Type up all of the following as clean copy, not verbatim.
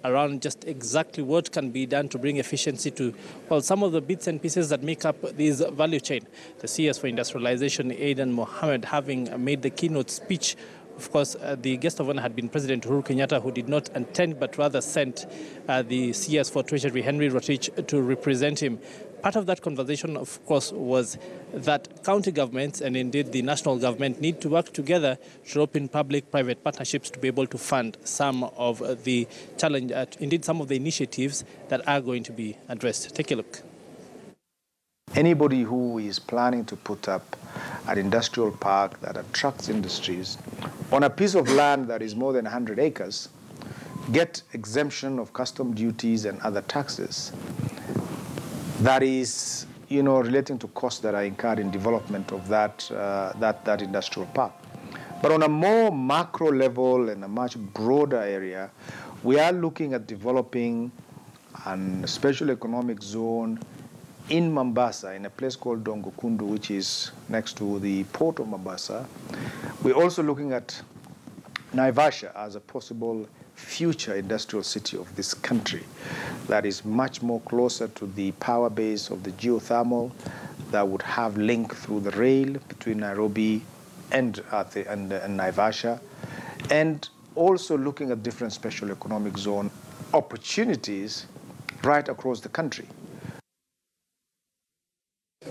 around just exactly what can be done to bring efficiency to, well, some of the bits and pieces that make up this value chain. The CS for Industrialization, Aidan Mohammed, having made the keynote speech. Of course, the guest of honor had been President Uhuru Kenyatta, who did not attend but rather sent the CS for Treasury, Henry Rotich, to represent him. Part of that conversation, of course, was that county governments and indeed the national government need to work together to open public-private partnerships to be able to fund some of the challenge, indeed some of the initiatives that are going to be addressed. Take a look. Anybody who is planning to put up an industrial park that attracts industries on a piece of land that is more than 100 acres get exemption of custom duties and other taxes. That is, relating to costs that are incurred in development of that industrial park. But on a more macro level and a much broader area, we are looking at developing a special economic zone in Mombasa, in a place called Dongokundu, which is next to the port of Mombasa. We're also looking at Naivasha as a possible future industrial city of this country that is much more closer to the power base of the geothermal, that would have link through the rail between Nairobi and Naivasha, and also looking at different special economic zone opportunities right across the country.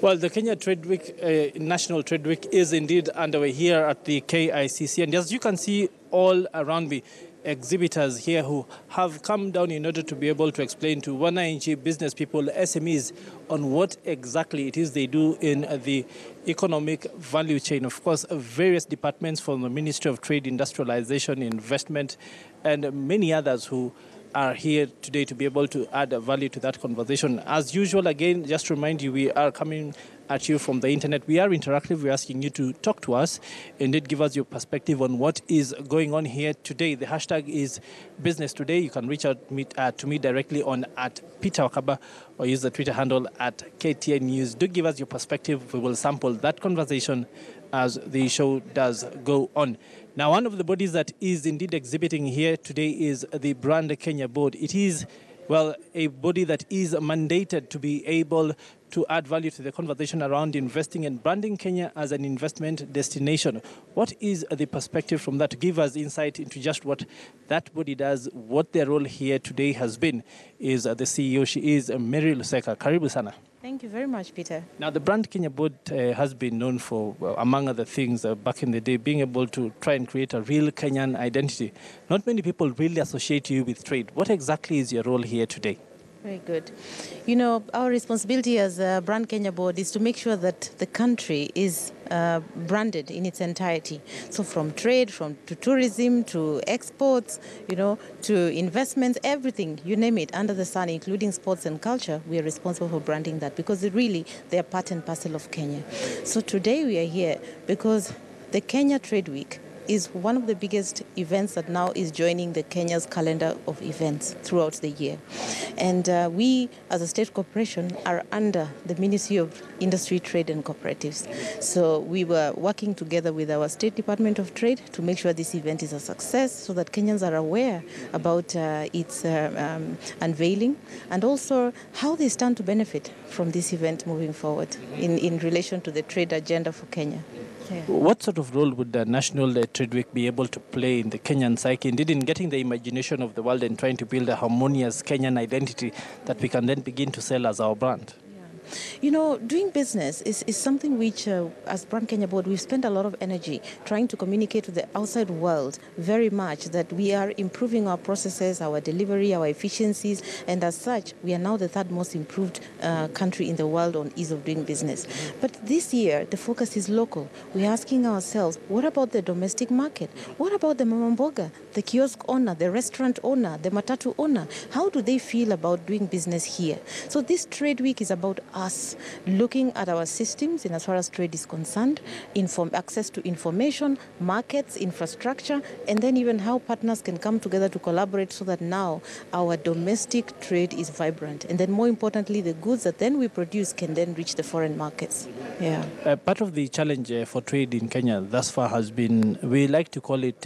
Well, the Kenya Trade Week, National Trade Week, is indeed underway here at the KICC. And as you can see all around me, exhibitors here who have come down in order to be able to explain to wananchi business people, SMEs, on what exactly it is they do in the economic value chain. Of course, various departments from the Ministry of Trade, Industrialization, Investment, and many others who are here today to be able to add value to that conversation. As usual, again, just to remind you, we are coming at you from the internet. We are interactive. We're asking you to talk to us, indeed give us your perspective on what is going on here today. The hashtag is Business Today. You can reach out to me directly on @PeterWakaba or use the Twitter handle @KTN News. Do give us your perspective. We will sample that conversation as the show does go on. Now, one of the bodies that is indeed exhibiting here today is the Brand Kenya Board. It is, well, a body that is mandated to be able to add value to the conversation around investing and branding Kenya as an investment destination. What is the perspective from that? To give us insight into just what that body does, what their role here today has been, is the CEO. She is Mary Luseka. Karibu sana. Thank you very much, Peter. Now, the Brand Kenya Board has been known for, well, among other things, back in the day, being able to try and create a real Kenyan identity. Not many people really associate you with trade. What exactly is your role here today? Very good. Our responsibility as a Brand Kenya Board is to make sure that the country is branded in its entirety. So from trade, to tourism, to exports, to investments, everything, you name it, under the sun, including sports and culture, we are responsible for branding that because they are part and parcel of Kenya. So today we are here because the Kenya Trade Week is one of the biggest events that now is joining the Kenya's calendar of events throughout the year. And we, as a state corporation, are under the Ministry of Industry, Trade and Cooperatives. So we were working together with our State Department of Trade to make sure this event is a success so that Kenyans are aware about its unveiling and also how they stand to benefit from this event moving forward in relation to the trade agenda for Kenya. Yeah. What sort of role would the National Trade Week be able to play in the Kenyan psyche, indeed in getting the imagination of the world and trying to build a harmonious Kenyan identity that we can then begin to sell as our brand? Doing business is something which, as Brand Kenya Board, we've spent a lot of energy trying to communicate to the outside world very much that we are improving our processes, our delivery, our efficiencies, and as such, we are now the third most improved country in the world on ease of doing business. But this year, the focus is local. We're asking ourselves, what about the domestic market? What about the mama mboga, the kiosk owner, the restaurant owner, the matatu owner? How do they feel about doing business here? So this Trade Week is about us looking at our systems in as far as trade is concerned, access to information, markets, infrastructure, and then even how partners can come together to collaborate so that now our domestic trade is vibrant. And then more importantly, the goods that then we produce can then reach the foreign markets. Yeah. Part of the challenge for trade in Kenya thus far has been, we like to call it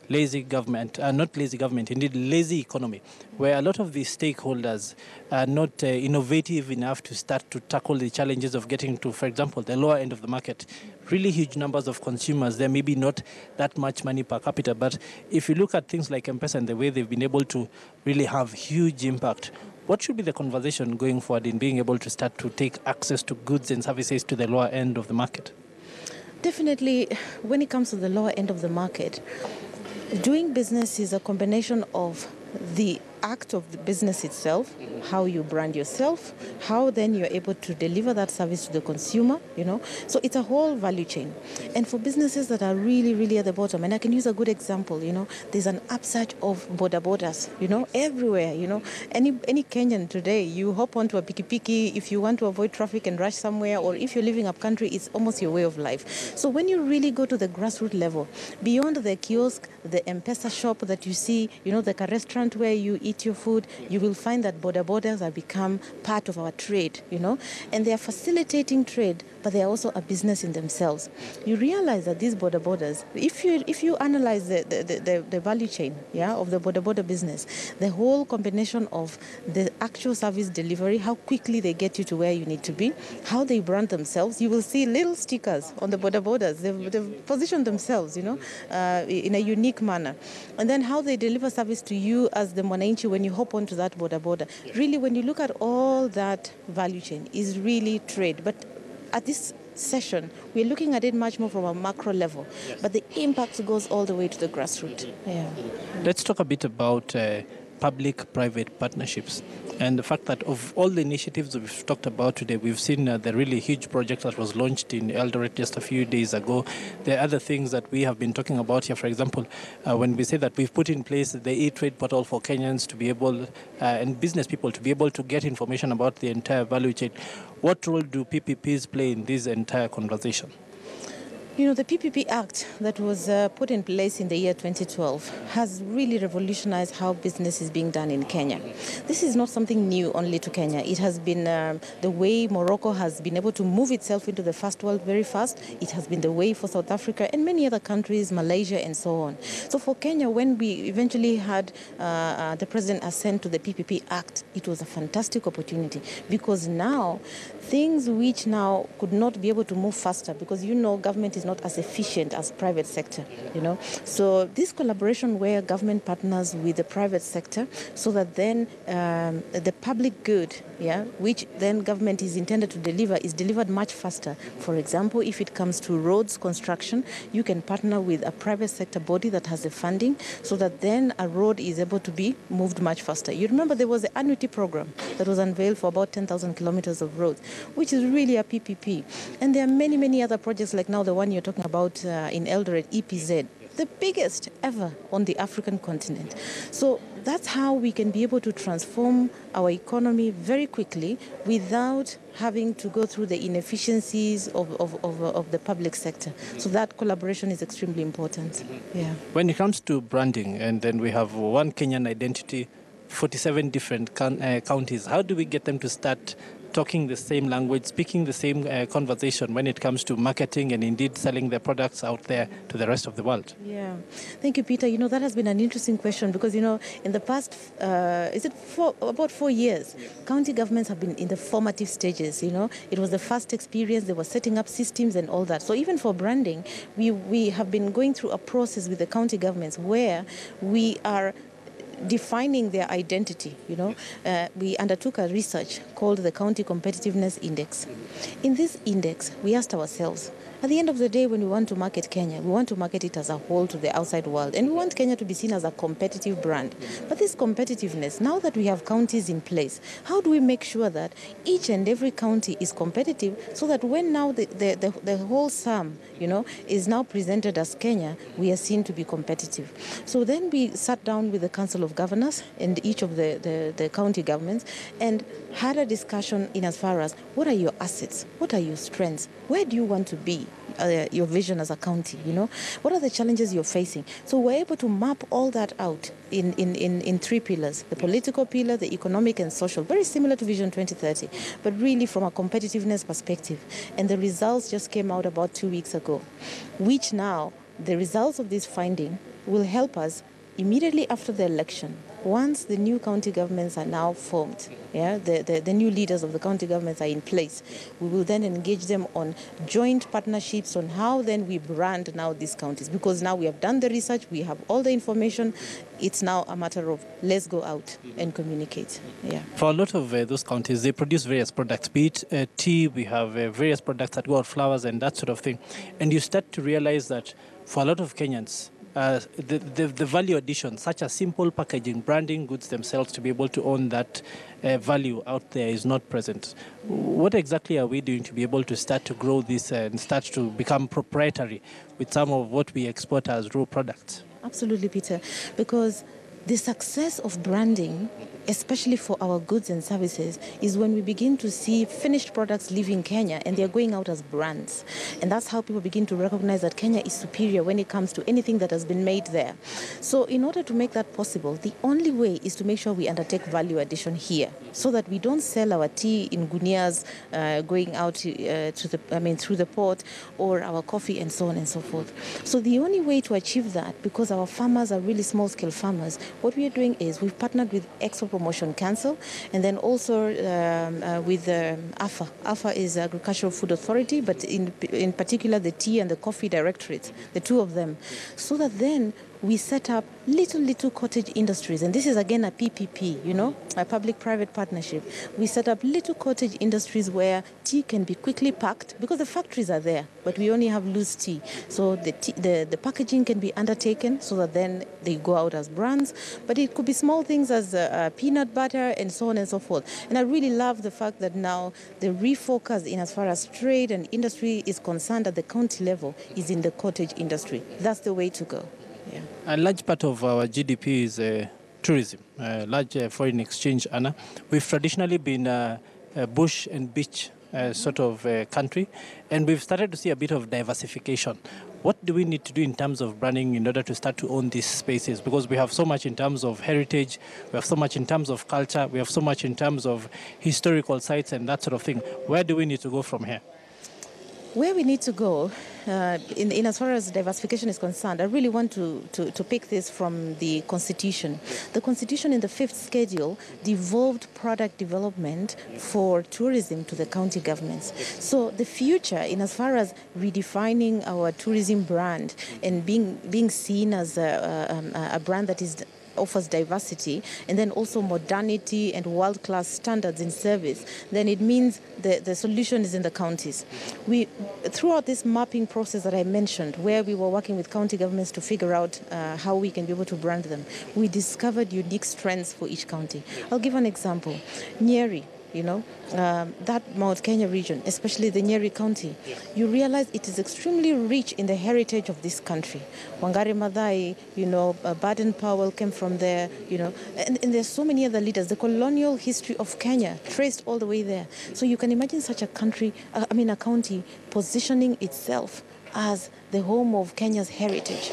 lazy government, not lazy government, indeed lazy economy, where a lot of the stakeholders are not innovative enough to start to tackle the challenges of getting to, for example, the lower end of the market. Really huge numbers of consumers. There may be not that much money per capita, but if you look at things like M-Pesa and the way they've been able to really have huge impact, what should be the conversation going forward in being able to start to take access to goods and services to the lower end of the market? Definitely, when it comes to the lower end of the market, doing business is a combination of the act of the business itself, how you brand yourself, how then you're able to deliver that service to the consumer, So it's a whole value chain. And for businesses that are really, really at the bottom, and I can use a good example, there's an upsurge of borders, everywhere, Any Kenyan today, you hop onto a PPP if you want to avoid traffic and rush somewhere, or if you're living up country, it's almost your way of life. So when you really go to the grassroots level, beyond the kiosk, the M-Pesa shop that you see, like a restaurant where you eat your food, you will find that borders have become part of our trade, and they are facilitating trade, but they are also a business in themselves. You realize that these borders, if you analyze the value chain, of the border business, the whole combination of the actual service delivery, how quickly they get you to where you need to be, how they brand themselves, you will see little stickers on the borders. They've positioned themselves, in a unique manner, and then how they deliver service to you as the mwananchi when you hop onto that border. Really, when you look at all that value chain, is really trade. But at this session, we're looking at it much more from a macro level, but the impact goes all the way to the grassroots. Yeah. Let's talk a bit about public-private partnerships and the fact that of all the initiatives we've talked about today, we've seen the really huge project that was launched in Eldoret just a few days ago. There are other things that we have been talking about here. For example, when we say that we've put in place the e-trade portal for Kenyans to be able, and business people to be able to get information about the entire value chain, what role do PPPs play in this entire conversation? The PPP Act that was put in place in the year 2012 has really revolutionized how business is being done in Kenya. This is not something new only to Kenya. It has been the way Morocco has been able to move itself into the first world very fast. It has been the way for South Africa and many other countries, Malaysia and so on. So for Kenya, when we eventually had the President assent to the PPP Act, it was a fantastic opportunity, because now things which now could not be able to move faster, because government is not as efficient as private sector, So this collaboration where government partners with the private sector, so that then the public good, which then government is intended to deliver, is delivered much faster. For example, if it comes to roads construction, you can partner with a private sector body that has the funding, so that then a road is able to be moved much faster. You remember there was an annuity program that was unveiled for about 10,000 kilometers of roads, which is really a PPP. And there are many, many other projects like now the one you're talking about in Eldoret, EPZ, the biggest ever on the African continent. So that's how we can be able to transform our economy very quickly without having to go through the inefficiencies of the public sector. So that collaboration is extremely important. Yeah. When it comes to branding, and then we have one Kenyan identity, 47 different counties, how do we get them to start talking the same language, speaking the same conversation when it comes to marketing and indeed selling their products out there to the rest of the world? Yeah. Thank you, Peter. That has been an interesting question because, in the past, about 4 years, county governments have been in the formative stages, It was the first experience. They were setting up systems and all that. So even for branding, we have been going through a process with the county governments where we are defining their identity, we undertook a research called the County Competitiveness Index. In this index, we asked ourselves, at the end of the day, when we want to market Kenya, we want to market it as a whole to the outside world. And we want Kenya to be seen as a competitive brand. But this competitiveness, now that we have counties in place, how do we make sure that each and every county is competitive so that when now the whole sum, is now presented as Kenya, we are seen to be competitive. So then we sat down with the Council of Governors and each of the county governments and had a discussion in as far as what are your assets, what are your strengths, where do you want to be? Your vision as a county, what are the challenges you're facing? So we're able to map all that out in 3 pillars: the political pillar, the economic and social, very similar to Vision 2030, but really from a competitiveness perspective. And the results just came out about 2 weeks ago, which now the results of this finding will help us immediately after the election. Once the new county governments are now formed, the new leaders of the county governments are in place, we will then engage them on joint partnerships on how then we brand now these counties. Because now we have done the research, we have all the information, it's now a matter of let's go out and communicate. Yeah. For a lot of those counties, they produce various products, be it tea, we have various products that go out, flowers and that sort of thing. And you start to realize that for a lot of Kenyans, the value addition, such as simple packaging, branding goods themselves to be able to own that value out there is not present. What exactly are we doing to be able to start to grow this and start to become proprietary with some of what we export as raw products? Absolutely, Peter, because the success of branding, especially for our goods and services, is when we begin to see finished products leaving Kenya and they're going out as brands. And that's how people begin to recognize that Kenya is superior when it comes to anything that has been made there. So in order to make that possible, the only way is to make sure we undertake value addition here, so that we don't sell our tea in gunias going out through the port, or our coffee and so on and so forth. So the only way to achieve that, because our farmers are really small-scale farmers, what we are doing is we've partnered with Export Promotion Council, and then also with AFA. AFA is Agricultural Food Authority, but in particular the Tea and the Coffee Directorate, the two of them, so that then we set up little cottage industries. And this is again a PPP, a public-private partnership. We set up little cottage industries where tea can be quickly packed, because the factories are there, but we only have loose tea. So the packaging can be undertaken so that then they go out as brands. But it could be small things as peanut butter and so on and so forth. And I really love the fact that now the refocus in as far as trade and industry is concerned at the county level is in the cottage industry. That's the way to go. Yeah. A large part of our GDP is tourism, large foreign exchange, Anna. We've traditionally been a bush and beach sort of country, and we've started to see a bit of diversification. What do we need to do in terms of branding in order to start to own these spaces? Because we have so much in terms of heritage, we have so much in terms of culture, we have so much in terms of historical sites and that sort of thing. Where do we need to go from here? Where we need to go, in as far as diversification is concerned, I really want to pick this from the Constitution. The Constitution in the 5th schedule devolved product development for tourism to the county governments. So the future, in as far as redefining our tourism brand and being seen as a brand that offers diversity, and then also modernity and world-class standards in service, then it means the solution is in the counties. Throughout this mapping process that I mentioned, where we were working with county governments to figure out how we can be able to brand them, we discovered unique strengths for each county. I'll give an example. Nyeri, that Mount Kenya region, especially the Nyeri County, you realize it is extremely rich in the heritage of this country. Wangari Maathai, Baden Powell came from there, and there's so many other leaders. The colonial history of Kenya traced all the way there. So you can imagine such a county positioning itself as the home of Kenya's heritage,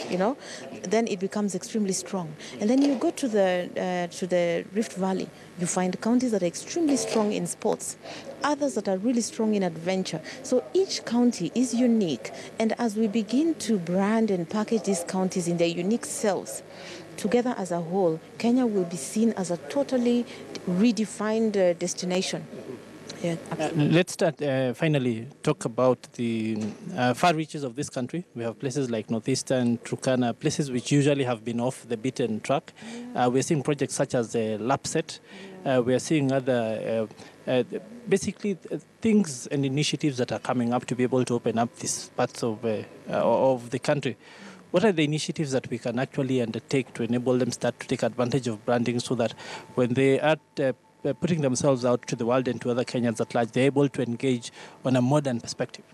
then it becomes extremely strong. And then you go to the Rift Valley, you find counties that are extremely strong in sports, others that are really strong in adventure. So each county is unique, and as we begin to brand and package these counties in their unique selves, together as a whole, Kenya will be seen as a totally redefined destination. Yeah, let's start finally talk about the far reaches of this country. We have places like Northeastern, Turkana, places which usually have been off the beaten track. We're seeing projects such as LAPSET. We're seeing other basically things and initiatives that are coming up to be able to open up these parts of the country. What are the initiatives that we can actually undertake to enable them start to take advantage of branding, so that when they are putting themselves out to the world and to other Kenyans at large, they're able to engage on a modern perspective?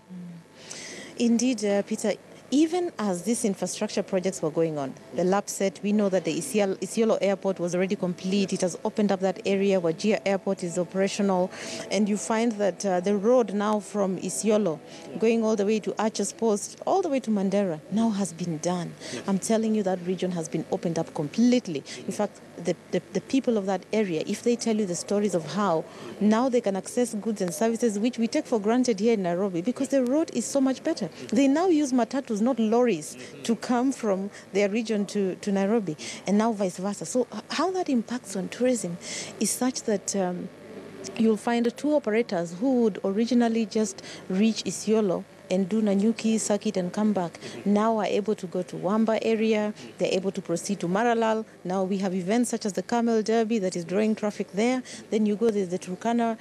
Indeed, Peter. Even as these infrastructure projects were going on, the LAPSET, we know that the Isiolo Airport was already complete. It has opened up that area. Wajir Airport is operational. And you find that the road now from Isiolo, going all the way to Archer's Post, all the way to Mandera, now has been done. I'm telling you, that region has been opened up completely. In fact, the people of that area, if they tell you the stories of how now they can access goods and services which we take for granted here in Nairobi, because the road is so much better. They now use matatus not lorries to come from their region to Nairobi, and now vice versa. So how that impacts on tourism is such that you'll find tour operators who would originally just reach Isiolo and do Nanyuki circuit and come back, now are able to go to Wamba area, they're able to proceed to Maralal. Now we have events such as the Camel Derby that is drawing traffic there. Then you go, there's the Turkana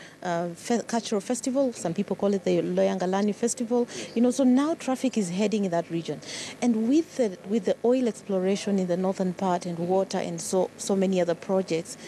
Cultural Festival, some people call it the Loyangalani Festival, so now traffic is heading in that region. And with the oil exploration in the northern part and water and so many other projects,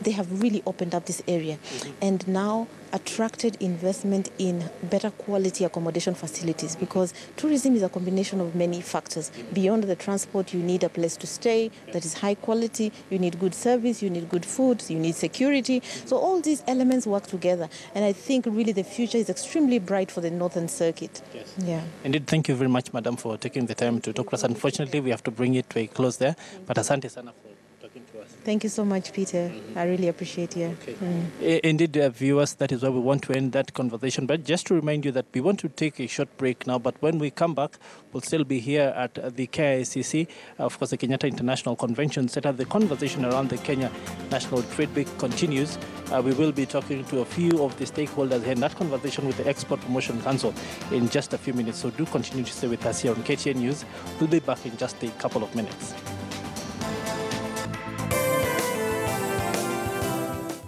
they have really opened up this area and now attracted investment in better quality accommodation facilities, because tourism is a combination of many factors. Beyond the transport, you need a place to stay that is high quality, you need good service, you need good food, you need security. So all these elements work together, and I think really the future is extremely bright for the Northern Circuit. Yes. Yeah. Indeed, thank you very much, Madam, for taking the time to talk to us. Unfortunately, we have to bring it to a close there, but asante sana for talking to us. Thank you so much, Peter. I really appreciate you. Okay. Indeed, viewers, that is why we want to end that conversation. But just to remind you that we want to take a short break now, but when we come back, we'll still be here at the KICC, of course, the Kenyatta International Convention Center. The conversation around the Kenya National Trade Week continues. We will be talking to a few of the stakeholders here in that conversation with the Export Promotion Council in just a few minutes. So do continue to stay with us here on KTN News. We'll be back in just a couple of minutes.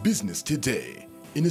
Business Today in